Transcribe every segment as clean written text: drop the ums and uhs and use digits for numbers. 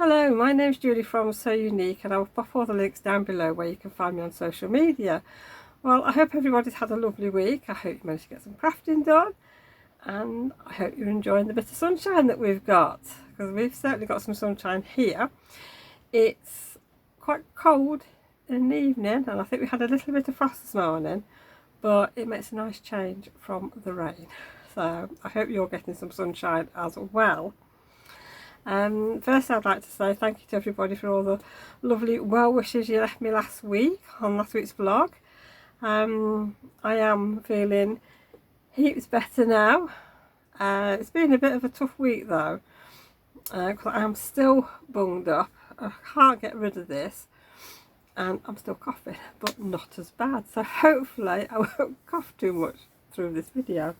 Hello, my name's Julie from So Unique, and I will pop all the links down below where you can find me on social media. Well, I hope everybody's had a lovely week. I hope you managed to get some crafting done, and I hope you're enjoying the bit of sunshine that we've got, because we've certainly got some sunshine here. It's quite cold in the evening, and I think we had a little bit of frost this morning, but it makes a nice change from the rain. So I hope you're getting some sunshine as well. First, I'd like to say thank you to everybody for all the lovely well wishes you left me last week on last week's vlog. I am feeling heaps better now. It's been a bit of a tough week though, because I am still bunged up. I can't get rid of this, and I'm still coughing, but not as bad. So hopefully I won't cough too much through this video.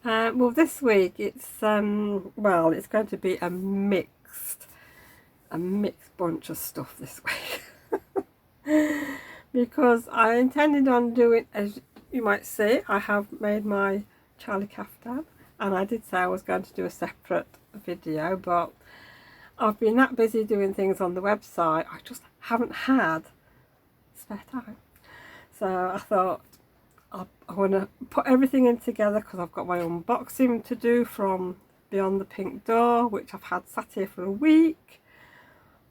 Well, this week it's it's going to be a mixed bunch of stuff this week. Because I intended on doing, as you might see, I have made my Charlie Caftan, and I did say I was going to do a separate video, but I've been that busy doing things on the website, I just haven't had spare time. So I thought I want to put everything in together, because I've got my unboxing to do from Beyond the Pink Door, which I've had sat here for a week.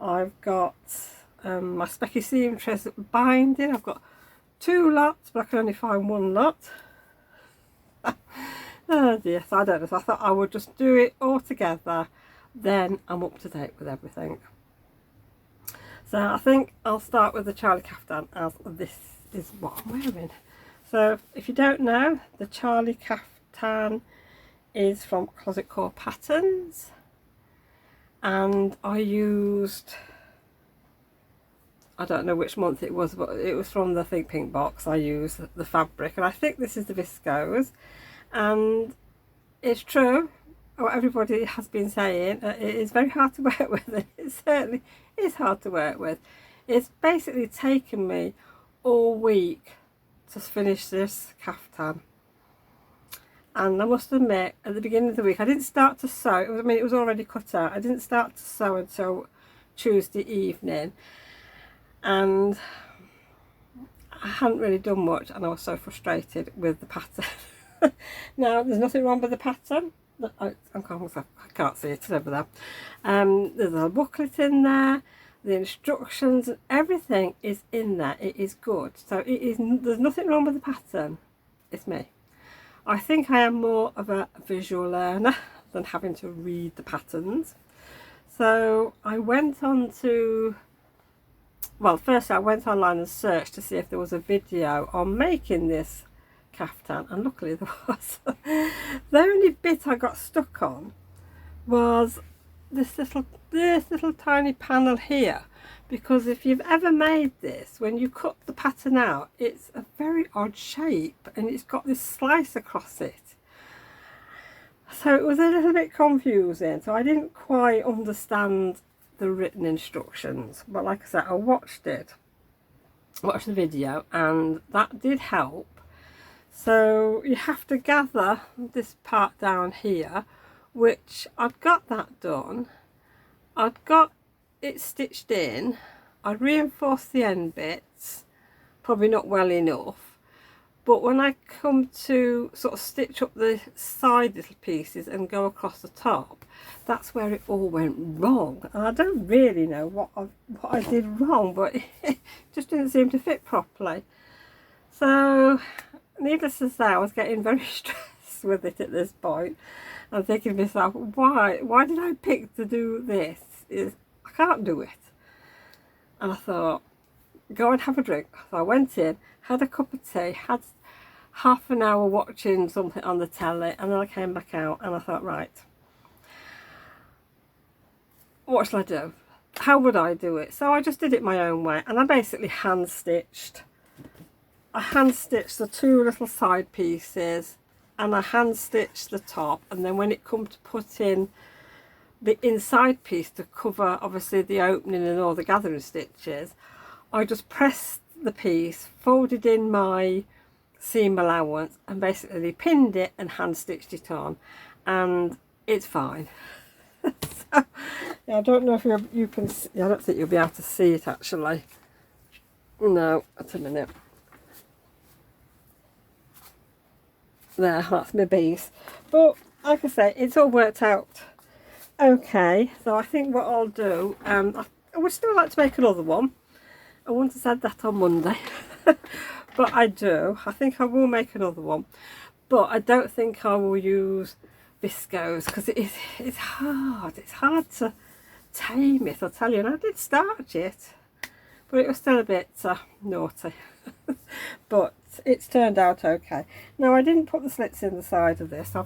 I've got my Specky Seamstress binding. I've got 2 lots, but I can only find 1 lot. Oh dear, so I don't know. So I thought I would just do it all together, then I'm up to date with everything. So I think I'll start with the Charlie Caftan, as this is what I'm wearing. So if you don't know, the Charlie Caftan is from Closet Core Patterns, and I used, I don't know which month it was, but it was from the Think Pink box. I used the fabric, and I think this is the viscose, and it's true what everybody has been saying. It is very hard to work with, and it certainly is hard to work with. It's basically taken me all week to finish this caftan, and I must admit, at the beginning of the week I didn't start to sew. It was already cut out. I didn't start to sew until Tuesday evening, and I hadn't really done much, and I was so frustrated with the pattern. Now, there's nothing wrong with the pattern. I can't see it over there. There's a booklet in there. The instructions and everything is in there. It is good. So it is. There's nothing wrong with the pattern. It's me. I think I am more of a visual learner than having to read the patterns. So I went on to, well, first I went online and searched to see if there was a video on making this caftan, and luckily there was. The only bit I got stuck on was this little tiny panel here, because if you've ever made this, when you cut the pattern out, it's a very odd shape, and it's got this slice across it. So it was a little bit confusing, so I didn't quite understand the written instructions, but like I said, I watched the video, and that did help. So you have to gather this part down here, which I've got that done. I've got it stitched in. I reinforced the end bits, probably not well enough, but when I come to sort of stitch up the side little pieces and go across the top, that's where it all went wrong. And I don't really know what I did wrong, but it just didn't seem to fit properly. So needless to say, I was getting very stressed with it at this point. I'm thinking to myself, why did I pick to do this? I can't do it. And I thought, go and have a drink. So I went in, had a cup of tea, had half an hour watching something on the telly, and then I came back out and I thought, right, what shall I do? How would I do it? So I just did it my own way, and I basically hand stitched. I hand stitched the 2 little side pieces, and I hand stitched the top, and then when it come to put in the inside piece to cover obviously the opening and all the gathering stitches, I just pressed the piece, folded in my seam allowance, and basically pinned it and hand stitched it on, and it's fine. So, yeah, I don't know if you can see, I don't think you'll be able to see it actually. No, wait a minute. There, that's my bees. But like I say, it's all worked out okay. So I think what I'll do, I would still like to make another one. I wouldn't have said that on Monday, but I do. I think I will make another one, but I don't think I will use viscose because it's hard. It's hard to tame it, I'll tell you. And I did starch it, but it was still a bit naughty. But it's turned out okay. Now I didn't put the slits in the side of this. I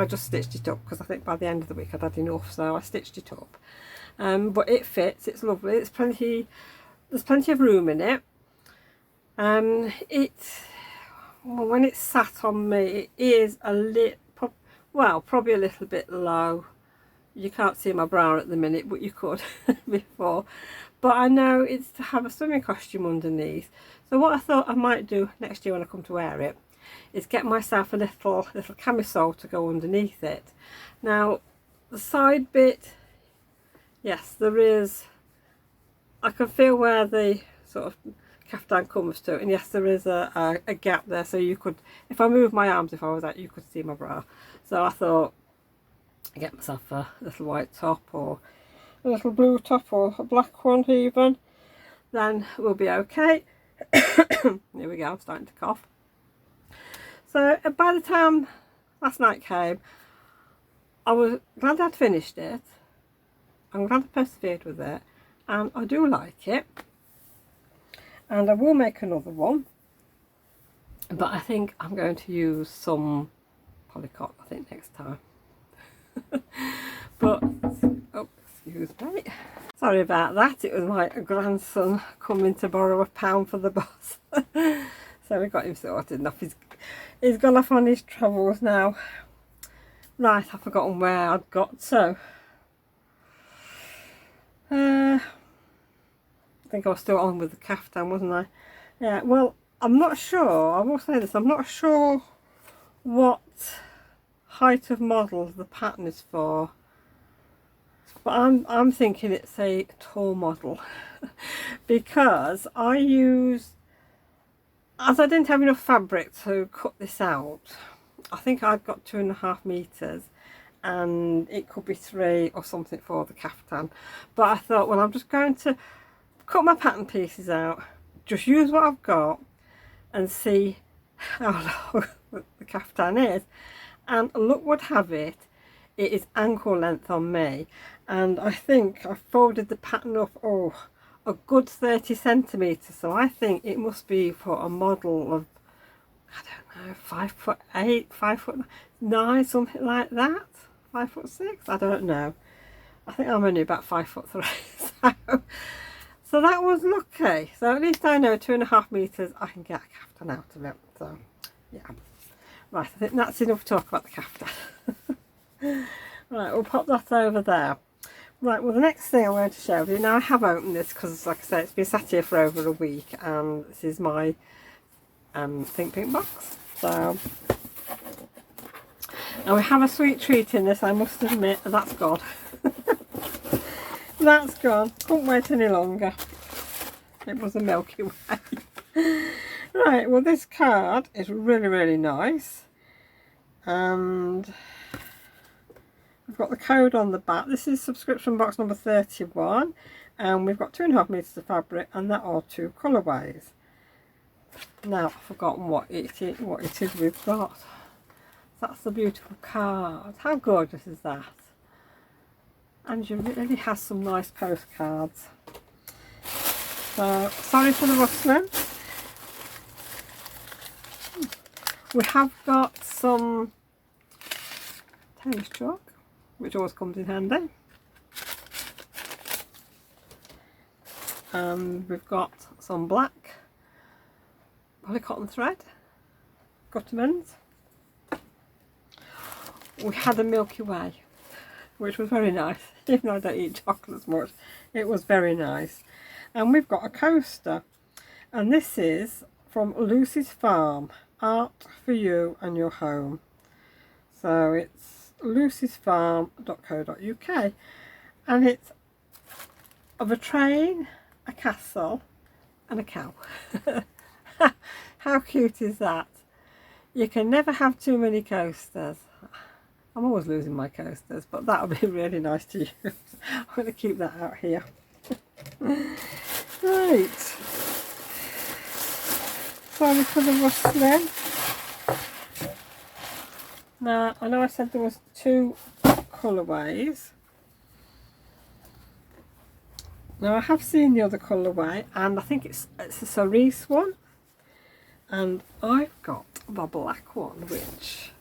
just stitched it up because I think by the end of the week I'd had enough, so I stitched it up. But it fits. It's lovely. There's plenty of room in it. When it's sat on me, it is a little, well, probably a little bit low. You can't see my bra at the minute, but you could before. But I know it's to have a swimming costume underneath. So what I thought I might do next year when I come to wear it is get myself a little camisole to go underneath it. Now the side bit, yes, there is. I can feel where the sort of caftan comes to, and yes, there is a gap there, so you could, if I move my arms, if I was out, you could see my bra. So I thought I'd get myself a little white top or a little blue top or a black one even, then we'll be okay. Here we go, I'm starting to cough. So by the time last night came, I was glad I'd finished it. I'm glad I persevered with it, and I do like it. And I will make another one, but I think I'm going to use some polycot, I think, next time. But, oh, excuse me. Sorry about that, it was my grandson coming to borrow £1 for the bus. So we got him sorted enough. He's gone off on his travels now. Right, I've forgotten where I'd got to. I think I was still on with the caftan, wasn't I? Yeah, well, I'm not sure, I will say this, I'm not sure what height of model the pattern is for, but I'm thinking it's a tall model because I used, as I didn't have enough fabric to cut this out, I think I've got 2.5 meters and it could be 3 or something for the caftan. But I thought, well, I'm just going to cut my pattern pieces out, just use what I've got and see how long the caftan is. And luck would have it, it is ankle length on me, and I think I folded the pattern up a good 30 centimetres, so I think it must be for a model of, I don't know, 5'8", 5'9", something like that, 5'6", I don't know. I think I'm only about 5'3", so that was lucky. So at least I know 2.5 meters I can get a caftan out of it. So yeah, right, I think that's enough talk about the caftan. Right, we'll pop that over there. Right, well, the next thing I'm going to show you, now I have opened this because, like I said, it's been sat here for over a week, and this is my Think Pink box. So now we have a sweet treat in this, I must admit. That's gone. That's gone. Couldn't wait any longer. It was a Milky Way. Right, well, this card is really, really nice, and we've got the code on the back. This is subscription box number 31, and we've got 2.5 meters of fabric, and there are 2 colourways. Now I've forgotten what it is we've got. That's the beautiful card. How gorgeous is that? And she really has some nice postcards. So sorry for the rustling. We have got some tailor's chalk, which always comes in handy. And we've got some black polycotton thread, Gutterman's. We had a Milky Way, which was very nice, even though I don't eat chocolates much. It was very nice. And we've got a coaster, and this is from Lucy's Farm, Art for You and Your Home. So it's lucy'sfarm.co.uk, and it's of a train, a castle and a cow. How cute is that? You can never have too many coasters. I'm always losing my coasters, but that'll be really nice to use. I'm going to keep that out here. Right. Sorry for the rustling. Now, I know I said there was 2 colourways. Now, I have seen the other colourway, and I think it's a cerise one. And I've got the black one, which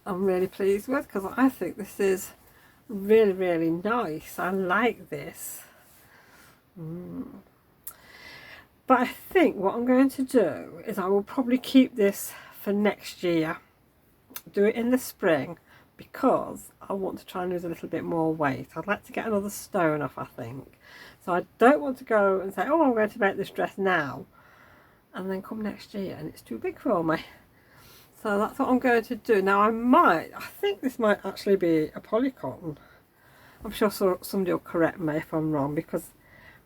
I'm really pleased with, because I think this is really, really nice. I like this. But I think what I'm going to do is I will probably keep this for next year. Do it in the spring, because I want to try and lose a little bit more weight. I'd like to get another stone off, I think. So I don't want to go and say, oh, I'm going to make this dress now, and then come next year and it's too big for me. So that's what I'm going to do. Now I think this might actually be a polycotton. I'm sure somebody will correct me if I'm wrong, because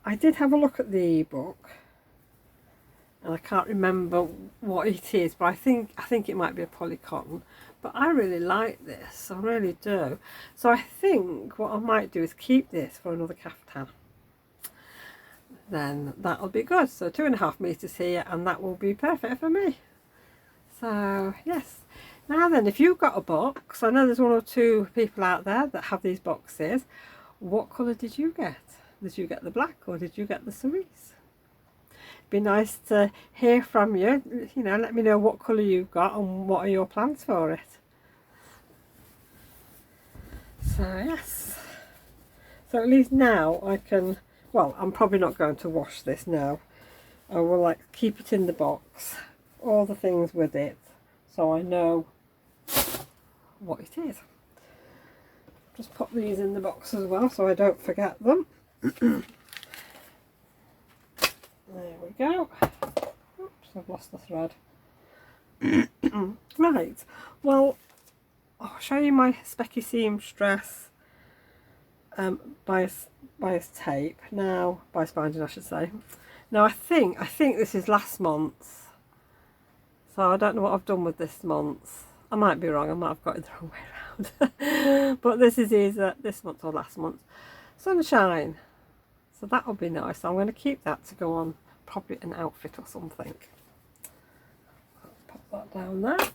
I did have a look at the ebook and I can't remember what it is, but I think it might be a polycotton. But I really like this, I really do. So I think what I might do is keep this for another caftan. Then that'll be good. So 2.5 meters here, and that will be perfect for me. So yes. Now then, if you've got a box, I know there's 1 or 2 people out there that have these boxes. What colour did you get? Did you get the black or did you get the cerise? Be nice to hear from you. You know, let me know what colour you've got and what are your plans for it. So yes. So at least now I can, well, I'm probably not going to wash this now. I will like keep it in the box, all the things with it, so I know what it is. Just pop these in the box as well so I don't forget them. There we go. Oops, I've lost the thread. Right, well, I'll show you my specky seams dress bias tape now, bias binding I should say. Now I think this is last month's, so I don't know what I've done with this month's. I might be wrong, I might have got it the wrong way around. But this is either this month or last month. Sunshine, so that'll be nice. So I'm going to keep that to go on probably an outfit or something. Let's pop that down there,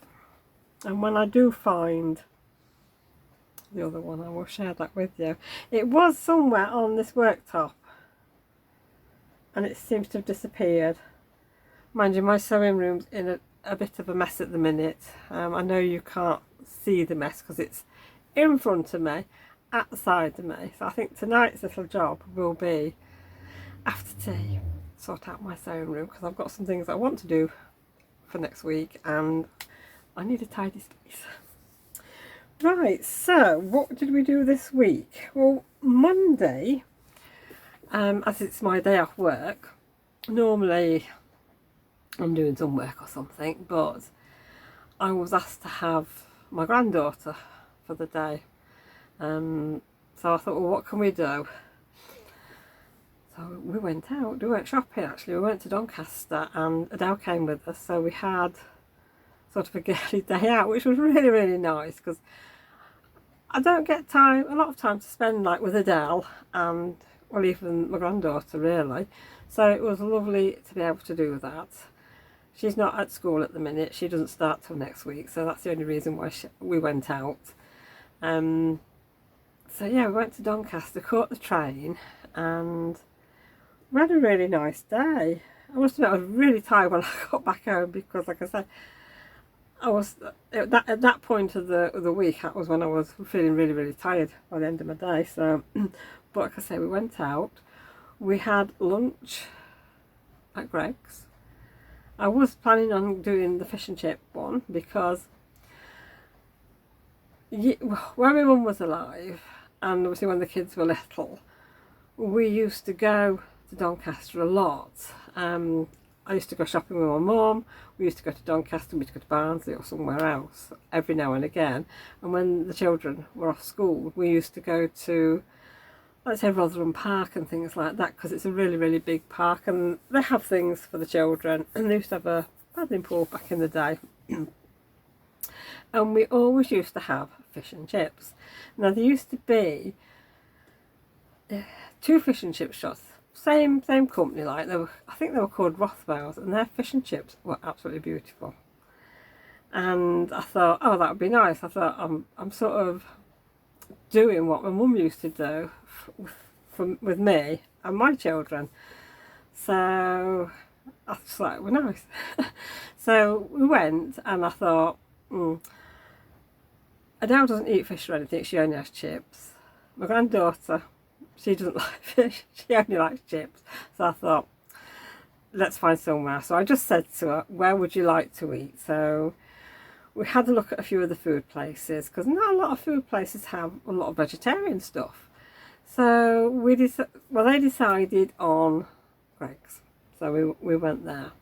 and when I do find the other one I will share that with you. It was somewhere on this worktop and it seems to have disappeared. Mind you, my sewing room's in a bit of a mess at the minute. I know you can't see the mess because it's in front of me, at the side of me. So I think tonight's little job will be, after tea, sort out my sewing room, because I've got some things I want to do for next week and I need a tidy space. Right, so what did we do this week? Well, Monday, as it's my day off work, normally I'm doing some work or something, but I was asked to have my granddaughter for the day. So I thought, well, what can we do? So we went out, we went shopping actually, we went to Doncaster and Adele came with us, so we had sort of a girly day out, which was really, really nice, because I don't get a lot of time to spend like with Adele and, well, even my granddaughter really. So it was lovely to be able to do that. She's not at school at the minute, she doesn't start till next week, so that's the only reason why we went out. So yeah, we went to Doncaster, caught the train, and we had a really nice day. I must admit I was really tired when I got back home, because like I said, I was at that point of the week, that was when I was feeling really, really tired by the end of my day. So, but like I say, we went out, we had lunch at Greg's. I was planning on doing the fish and chip one, because when my mum was alive, and obviously when the kids were little, we used to go to Doncaster a lot. I used to go shopping with my mum. We used to go to Doncaster, we used to go to Barnsley or somewhere else every now and again. And when the children were off school, we used to go to, let's say, Rotherham Park and things like that, because it's a really, really big park and they have things for the children. And they used to have a paddling pool back in the day. And we always used to have fish and chips. Now there used to be 2 fish and chip shops, same company, like they were, I think they were called Wath Plaza, and their fish and chips were absolutely beautiful. And I thought, oh, that would be nice. I thought, I'm sort of doing what my mum used to do with me and my children. So I thought it was nice. So we went, and I thought, Adele doesn't eat fish or anything, she only has chips. My granddaughter, she doesn't like fish, she only likes chips. So I thought, let's find somewhere. So I just said to her, where would you like to eat? So we had a look at a few of the food places, because not a lot of food places have a lot of vegetarian stuff. So they decided on Greg's. So we went there.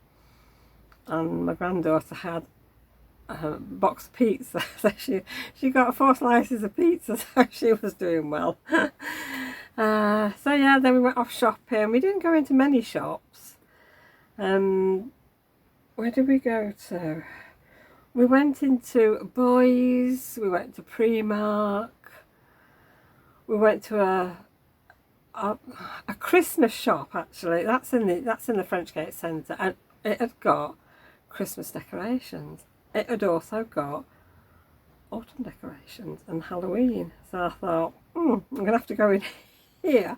And my granddaughter had a box of pizza, so she got 4 slices of pizza, so she was doing well. So yeah, then we went off shopping. We didn't go into many shops. Where did we go to? We went into Boys, we went to Primark, we went to a Christmas shop, actually. That's in the French Gate Centre, and it had got Christmas decorations. It had also got autumn decorations and Halloween. So I thought, I'm going to have to go in here.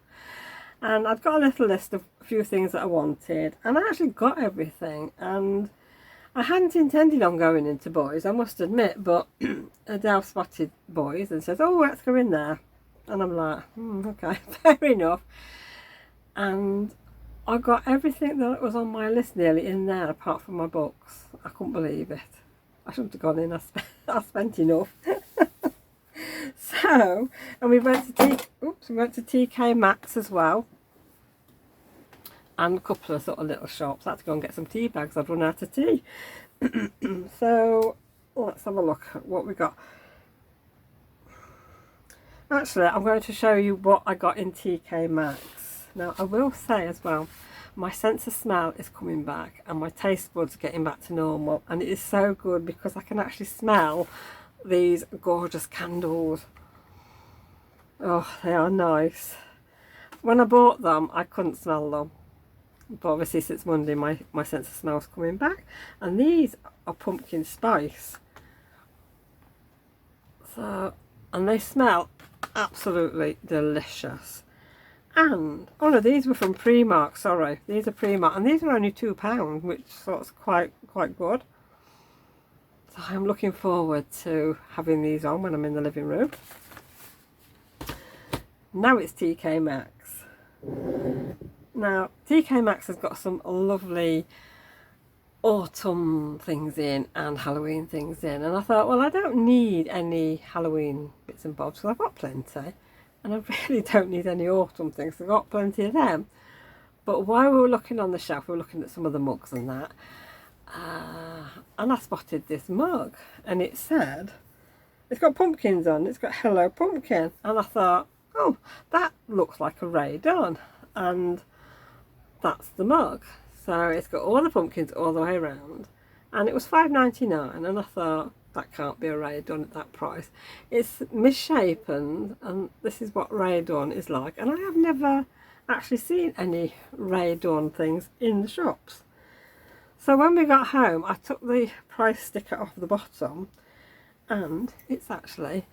And I'd got a little list of a few things that I wanted, and I actually got everything. And I hadn't intended on going into Boys, I must admit, but Adele spotted Boys and says, oh, let's go in there. And I'm like, okay, fair enough. And I got everything that was on my list nearly in there, apart from my books. I couldn't believe it. I shouldn't have gone in, I spent enough. So, and we went to TK Maxx as well. And a couple of sort of little shops. I had to go and get some tea bags, I'd run out of tea. So, let's have a look at what we got. Actually, I'm going to show you what I got in TK Maxx. Now, I will say as well, my sense of smell is coming back and my taste buds are getting back to normal, and it is so good because I can actually smell these gorgeous candles. Oh, they are nice. When I bought them, I couldn't smell them, but obviously since Monday my sense of smell is coming back. And these are pumpkin spice, so, and they smell absolutely delicious. And oh no, these were from Primark, sorry, these are Primark, and these are only £2, which sort's quite good. So I'm looking forward to having these on when I'm in the living room. Now it's TK Maxx. Now TK Maxx has got some lovely autumn things in and Halloween things in, and I thought, well, I don't need any Halloween bits and bobs because I've got plenty. And I really don't need any autumn things, I've got plenty of them. But while we were looking on the shelf, we were looking at some of the mugs and that, and I spotted this mug, and it said, it's got pumpkins on, it's got Hello Pumpkin, and I thought, oh, that looks like a Ray Dawn, and that's the mug. So it's got all the pumpkins all the way around, and it was £5.99, and I thought, that can't be a Ray Dawn at that price. It's misshapen, and this is what Ray Dawn is like, and I have never actually seen any Ray Dawn things in the shops. So when we got home, I took the price sticker off the bottom, and it's actually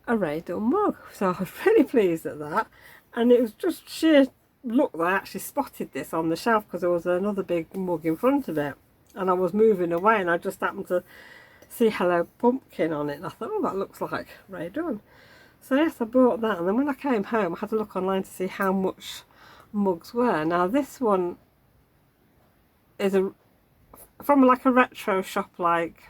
a Ray Dawn mug. So I was really pleased at that, and it was just sheer luck that I actually spotted this on the shelf, because there was another big mug in front of it, and I was moving away, and I just happened to see Hello Pumpkin on it, and I thought, oh, that looks like Ray Dawn. So yes, I bought that, and then when I came home I had to look online to see how much mugs were. Now this one is from like a retro shop, like,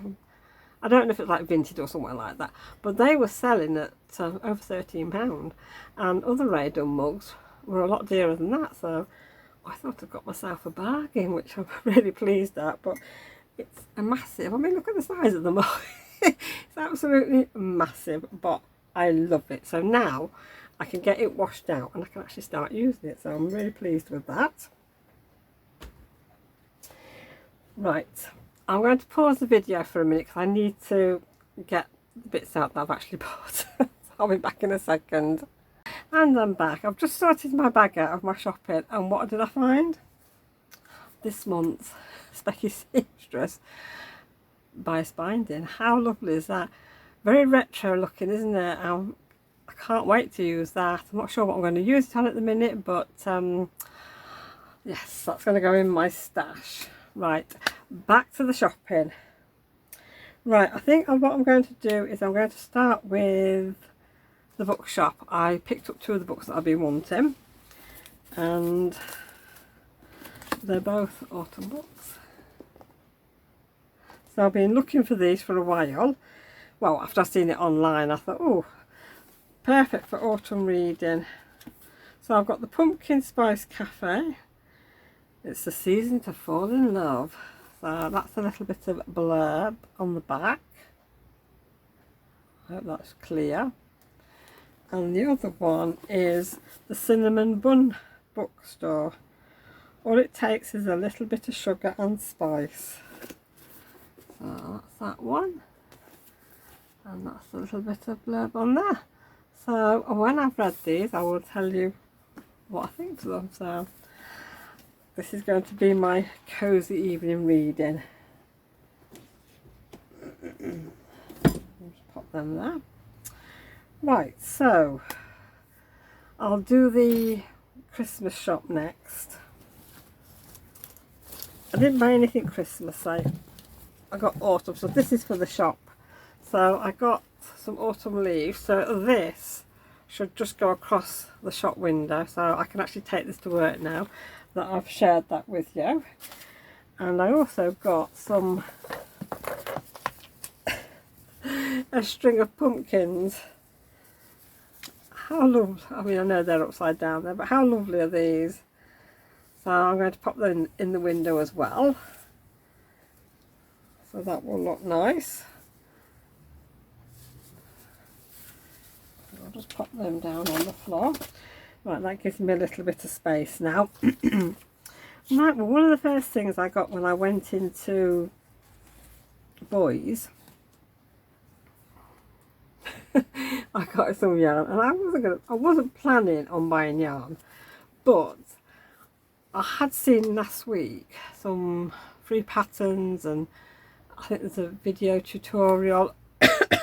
I don't know if it's like Vintage or somewhere like that, but they were selling at over £13, and other Ray Dawn mugs were a lot dearer than that. So I thought I got myself a bargain, which I'm really pleased at, but it's a massive, I mean, look at the size of them. It's absolutely massive, but I love it. So now I can get it washed out and I can actually start using it, so I'm really pleased with that. Right, I'm going to pause the video for a minute because I need to get the bits out that I've actually bought. So I'll be back in a second. And I'm back. I've just sorted my bag out of my shopping, and what did I find? This month's Specky Seamstress bias binding. How lovely is that? Very retro looking, isn't it? I can't wait to use that. I'm not sure what I'm going to use it on at the minute, but yes, that's going to go in my stash. Right, back to the shopping. Right, I think what I'm going to do is I'm going to start with the bookshop. I picked up 2 of the books that I've been wanting, and they're both autumn books. So I've been looking for these for a while. Well, after I've seen it online, I thought, oh, perfect for autumn reading. So I've got the Pumpkin Spice Cafe. It's the season to fall in love. So that's a little bit of blurb on the back. I hope that's clear. And the other one is the Cinnamon Bun Bookstore. All it takes is a little bit of sugar and spice. So that's that one. And that's a little bit of blurb on there. So when I've read these, I will tell you what I think to them. So this is going to be my cosy evening reading. Just pop them there. Right, so I'll do the Christmas shop next. I didn't buy anything Christmas, I got autumn, so this is for the shop. So I got some autumn leaves, so this should just go across the shop window, so I can actually take this to work now that I've shared that with you. And I also got some a string of pumpkins. How lovely, I mean, I know they're upside down there, but how lovely are these? So I'm going to pop them in the window as well, so that will look nice. I'll just pop them down on the floor. Right, that gives me a little bit of space now. Right, well, one of the first things I got when I went into Boys, I got some yarn, and I wasn't planning on buying yarn, but I had seen last week some free patterns, and I think there's a video tutorial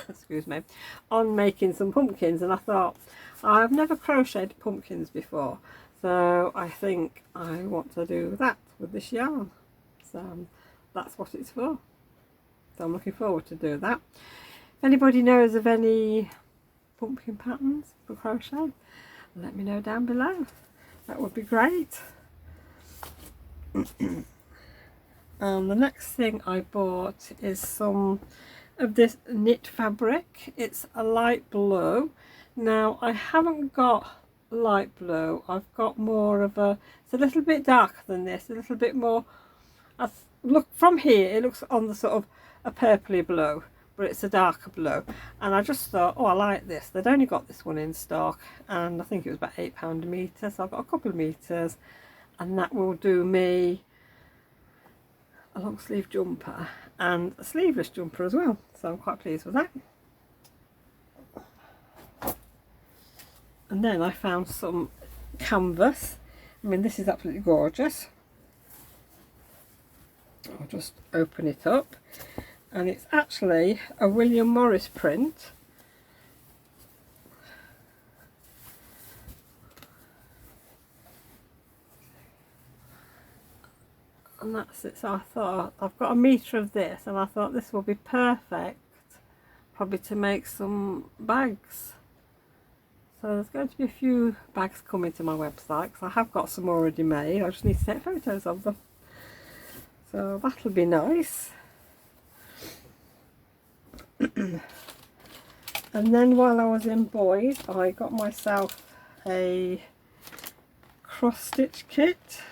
excuse me, on making some pumpkins, and I thought, I've never crocheted pumpkins before, so I think I want to do that with this yarn. So that's what it's for. So I'm looking forward to do that. If anybody knows of any pumpkin patterns for crochet, let me know down below. That would be great. And the next thing I bought is some of this knit fabric. It's a light blue. Now I haven't got light blue, I've got more of a, it's a little bit darker than this, a little bit more, look from here it looks on the sort of a purpley blue, but it's a darker blue, and I just thought, oh, I like this. They'd only got this one in stock, and I think it was about £8 a metre, so I've got a couple of metres, and that will do me a long sleeve jumper and a sleeveless jumper as well, so I'm quite pleased with that. And then I found some canvas. I mean, this is absolutely gorgeous. I'll just open it up, and it's actually a William Morris print. And that's it. So I thought, I've got a metre of this, and I thought this will be perfect probably to make some bags. So there's going to be a few bags coming to my website, because I have got some already made. I just need to take photos of them. So that'll be nice. And then while I was in Boys, I got myself a cross stitch kit.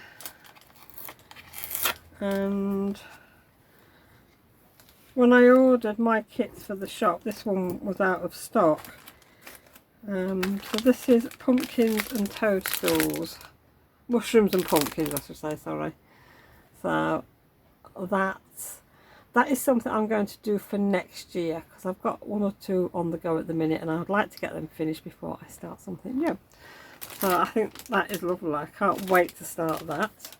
and when I ordered my kits for the shop, this one was out of stock. So this is pumpkins and toadstools, mushrooms and pumpkins I should say, sorry. So that is something I'm going to do for next year, because I've got 1 or 2 on the go at the minute and I would like to get them finished before I start something new. So I think that is lovely. I can't wait to start that.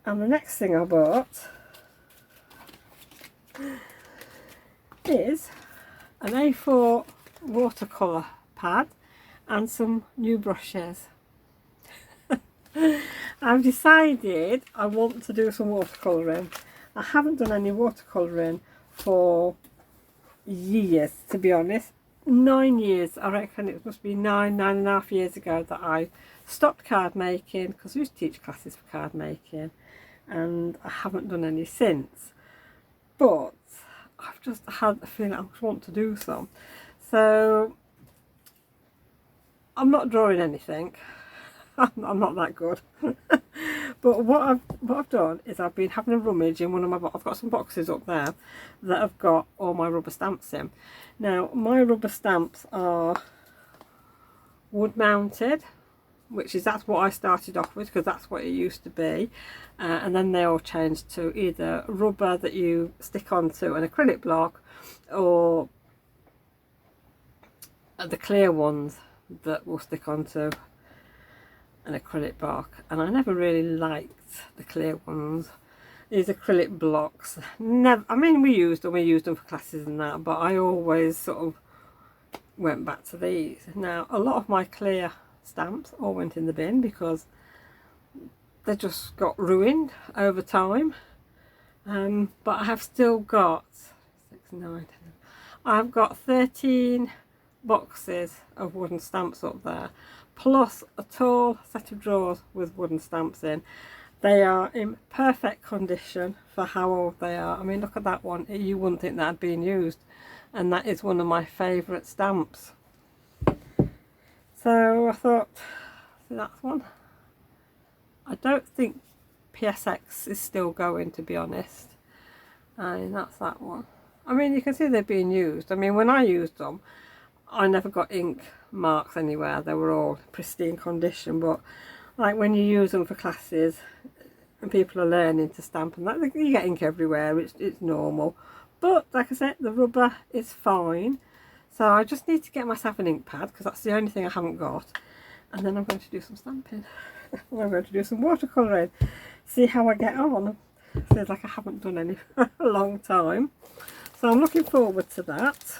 And the next thing I bought is an A4 watercolour pad and some new brushes. I've decided I want to do some watercolouring. I haven't done any watercolouring for years, to be honest. 9 years, I reckon it must be 9.5 years ago that I stopped card making, because I used to teach classes for card making, and I haven't done any since. But I've just had a feeling I want to do some. So I'm not drawing anything. I'm not that good. But what I've done is I've been having a rummage in one of my, I've got some boxes up there that have got all my rubber stamps in. Now my rubber stamps are wood mounted, that's what I started off with, because that's what it used to be, and then they all changed to either rubber that you stick onto an acrylic block, or the clear ones that will stick onto an acrylic block. And I never really liked the clear ones, these acrylic blocks. Never, I mean, we used them for classes and that, but I always sort of went back to these. Now a lot of my clear stamps all went in the bin because they just got ruined over time, but I have still got 6, 9, 10, I've got 13 boxes of wooden stamps up there, plus a tall set of drawers with wooden stamps in. They are in perfect condition for how old they are. I mean, look at that one, you wouldn't think that had been used, and that is one of my favourite stamps. So I thought, see, that's one. I don't think PSX is still going, to be honest, and that's that one. I mean, you can see they're being used. I mean, when I used them, I never got ink marks anywhere. They were all pristine condition. But like when you use them for classes and people are learning to stamp and that, you get ink everywhere. It's normal. But like I said, the rubber is fine. So I just need to get myself an ink pad, because that's the only thing I haven't got. And then I'm going to do some stamping. I'm going to do some watercolouring. See how I get on. Feels like I haven't done any for a long time. So I'm looking forward to that.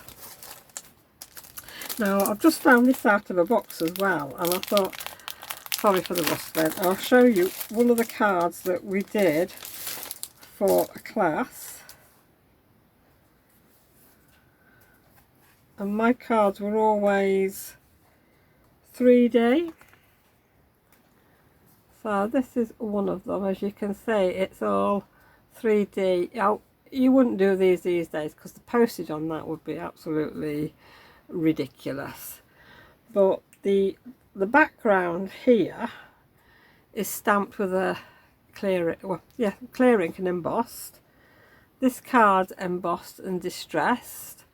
Now I've just found this out of a box as well, and I thought, sorry for the rustling, I'll show you one of the cards that we did for a class. And my cards were always 3D. So this is one of them. As you can see, it's all 3D. You wouldn't do these days, because the postage on that would be absolutely ridiculous. But the background here is stamped with a clear ink and embossed. This card's embossed and distressed,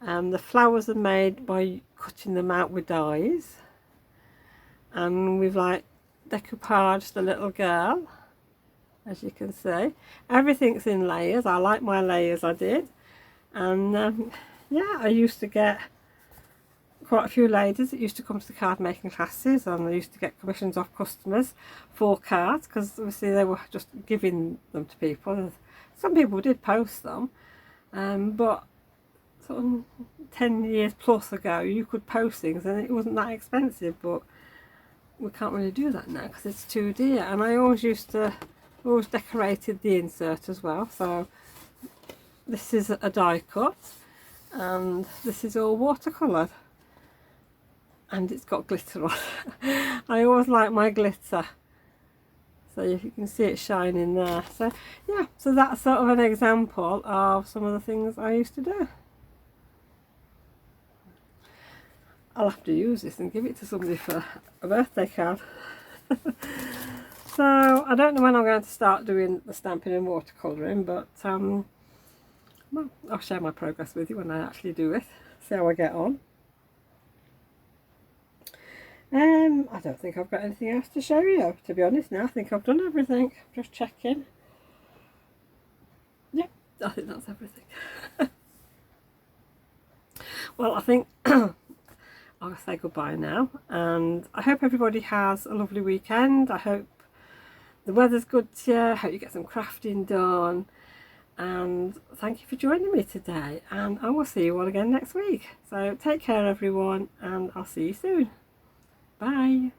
and the flowers are made by cutting them out with dies, and we've like decoupaged the little girl, as you can see. Everything's in layers. I like my layers, I did. And yeah, I used to get quite a few ladies that used to come to the card making classes, and I used to get commissions off customers for cards, because obviously they were just giving them to people. Some people did post them, but sort of 10 years plus ago you could post things and it wasn't that expensive, but we can't really do that now because it's too dear. And I always decorated the insert as well. So this is a die cut, and this is all watercoloured, and it's got glitter on. I always like my glitter, so if you can see it shining there. So yeah, so that's sort of an example of some of the things I used to do. I'll have to use this and give it to somebody for a birthday card. So I don't know when I'm going to start doing the stamping and watercolouring, but well, I'll share my progress with you when I actually do it, see how I get on. I don't think I've got anything else to show you, to be honest. Now I think I've done everything. Just checking. Yep, I think that's everything. Well, I think I'll say goodbye now, and I hope everybody has a lovely weekend. I hope the weather's good to you. I hope you get some crafting done, and thank you for joining me today, and I will see you all again next week. So take care everyone, and I'll see you soon. Bye.